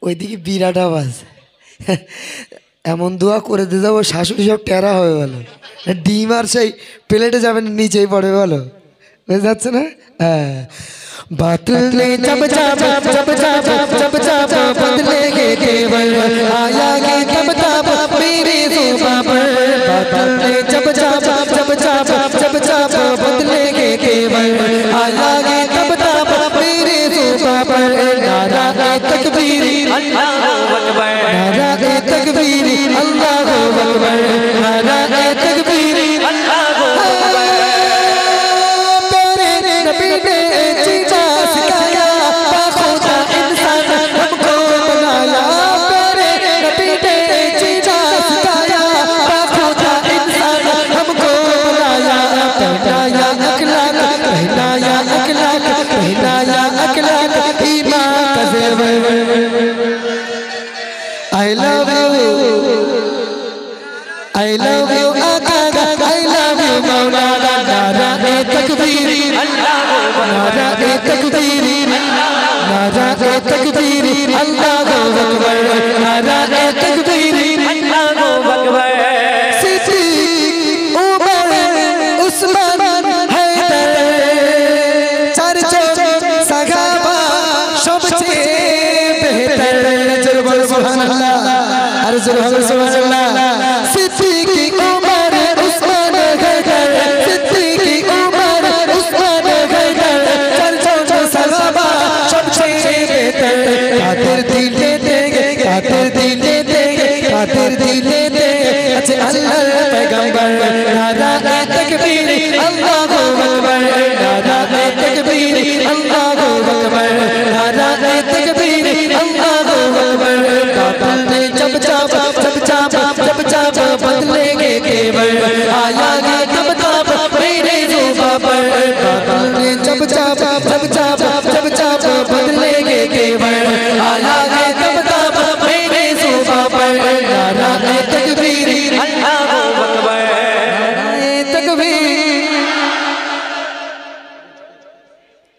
ওইদিকে বিরাট আওয়াজ এমন দোয়া করে দিয়ে যাবো শাশুড়ি সব টেরা হবে বলো ডিম আর সেই প্লেটে যাবে না নিচেই পড়বে বলো বুঝতে যাচ্ছে না হ্যাঁ बदले जब जब जब जब जब जब बदलेंगे केवल आएंगे तब तब मेरे ज़ुबान पर बदले जब जब जब जब जब जब बदलेंगे केवल आएंगे तब तब मेरे ज़ुबान पर नारा तकबीर अल्लाहु अकबर नारा तकबीर अल्लाहु अकबर नारा तकबीर अल्लाहु अकबर तेरे नबी ने I love you, I love you, Akada, I love you, Maulana, Nara takbir, Nara takbir, Nara takbir, Allahu Akbar, Nara takbir, Allahu Akbar. Siddiq, Umar, Usman, Haydar, Charcho, Sahaba, सबसे बेहतर सुभानअल्लाह अरे सुभानअल्लाह सिद्दीक उमर उस्मान हैदर सिद्दीक उमर उस्मान हैदर चर्चों सहाबा सबसे बेहतर कातिर दिल देंगे कातिर दिल देंगे कातिर दिल देंगे अच्छे अल्लाह पैगंबर नारा तकबीर अल्लाहु अकबर नारा तकबीर अल्लाहु अकबर नारा तकबीर अल्लाहु अकबर बदले जब जब जब जब जब जब बदलेंगे केवल आएंगे तब तब मेरे ज़ुबान पर बदले जब जब जब जब जब जब बदलेंगे केवल आएंगे तब तब मेरे ज़ुबान पर नारा तकबीर अल्लाहु अकबर तकबीर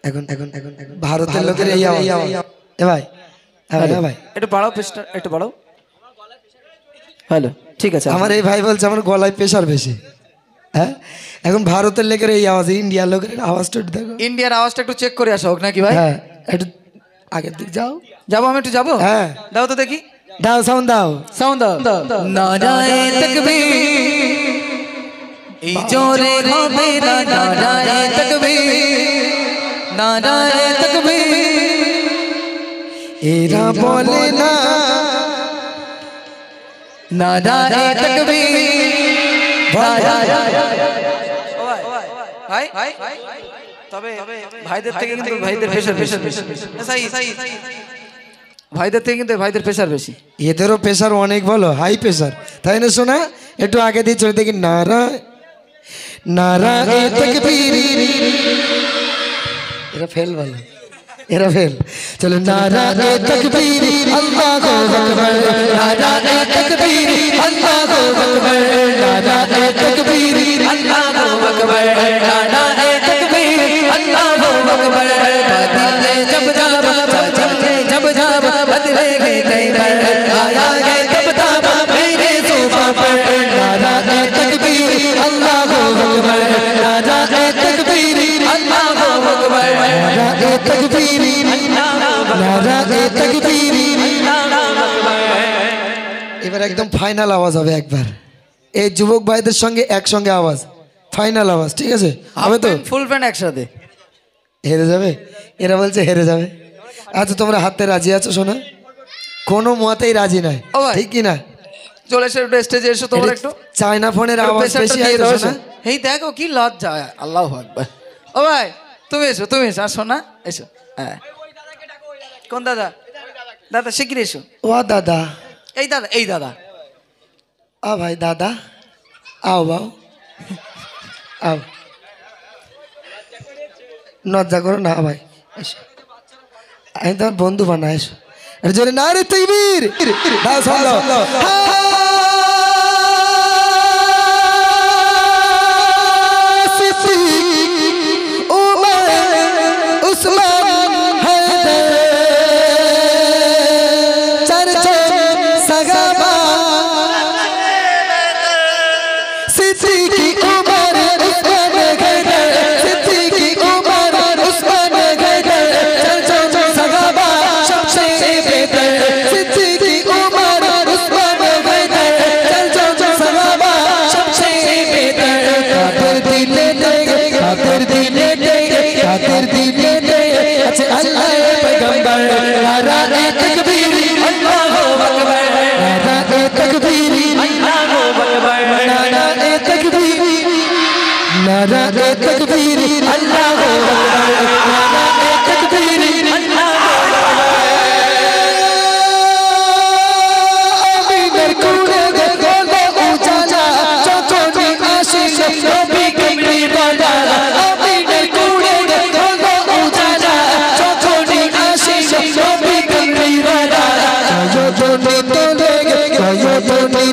এখন এখন এখন ভারতের লোকের এই আওয়াজ এ ভাই হ্যাঁ ভাই একটু বাড়াও পেশটা একটু বাড়াও হ্যালো ঠিক আছে আমার এই ভাই বলছে আমার গলায় প্রেসার বেশি হ্যাঁ এখন ভারতের লোকের এই আওয়াজ ইন্ডিয়ার লোকের আওয়াজটা একটু দেখো ইন্ডিয়ার আওয়াজটা একটু চেক করে আসো হোক নাকি ভাই হ্যাঁ একটু আগের দিক যাও যাবো আমি একটু যাবো হ্যাঁ দাও তো দেখি দাও সাউন্ড দাও নারায়ে তাকবীর এই জোরে হবে না নারায়ে তাকবীর নারায়ে তাকবীর এরা বলে না নারায়ে তাকবীর ভাই তবে ভাইদের থেকে কিন্তু ভাইদের প্রেসার বেশি ভাইদের থেকে কিন্তু ভাইদের প্রেসার বেশি এদেরও প্রেসার অনেক ভালো হাই প্রেসার তাই না শোনা একটু আগে দিয়ে চলে দেখি নারায়ে তাকবীর এরা ফেল ভালো এরা ফেল চলো নারায়ে তাকবীর আল্লাহু আকবার নারায়ে তাকবীর আল্লাহু আকবার নারায়ে তাকবীর আল্লাহু আকবার নারায়ে তাকবীর আল্লাহু আকবার বদলে जब जब जब जब बदलेंगे केवल आएंगे तब तब मेरे ज़ुबान पर नाराये तकबीर अल्लाहु अकबर नाराये तकबीर अल्लाहु अकबर नाराये तकबीर नाराये तकबीर এবার একদম ফাইনাল আওয়াজ হবে একবার এই যুবক ভাইদের সঙ্গে একসঙ্গে আওয়াজ ফাইনাল আওয়াজ ঠিক আছে হবে তো ফুল ব্যান্ড একসাথে হেরে যাবে এরা বলছে হেরে যাবে আচ্ছা তোমরা হাতে রাজি আছো শোনা কোনো মতেই রাজি নাই ঠিক কি না চলে এসো একটু স্টেজে এসো তোমরা একটু চায়না ফোনের আওয়াজ বেশি আসছে না এই দেখো কি লজ্জা আল্লাহু আকবার ও ভাই তুমি এসো আসো না এসো হ্যাঁ কোন দাদা দাদা শিগগির এসো ও দাদা এই দাদা আ ভাই দাদা আও বাও আও লজ্জা করো না ভাই এসো আমি তোমার বন্ধু বানা এসো এর জন্য নারে তাকবীর দাও সালাম सिद्दीकी उमर उस्मान हैदर सिद्दीकी उमर उस्मान हैदर चल चल सहाबा सबसे बेहतर सिद्दीकी उमर उस्मान हैदर चल चल सहाबा सबसे बेहतर काफिर दिले दे काफिर दिले दे काफिर दिले दे अच्छा अल्लाह पैगंबर नारा तकबीर अल्लाहू अकबर नारा तकबीर अल्लाहू अकबर नारा तकबीर नारा तकबीर अल्लाहू अकबर नारा तकबीर अल्लाहू अमीर कुड़े गोलो उजाला चौकोनी आशीष नबी कमरी वाला अमीर कुड़े गोलो उजाला चौकोनी आशीष नबी कमरी वाला कायो तो नी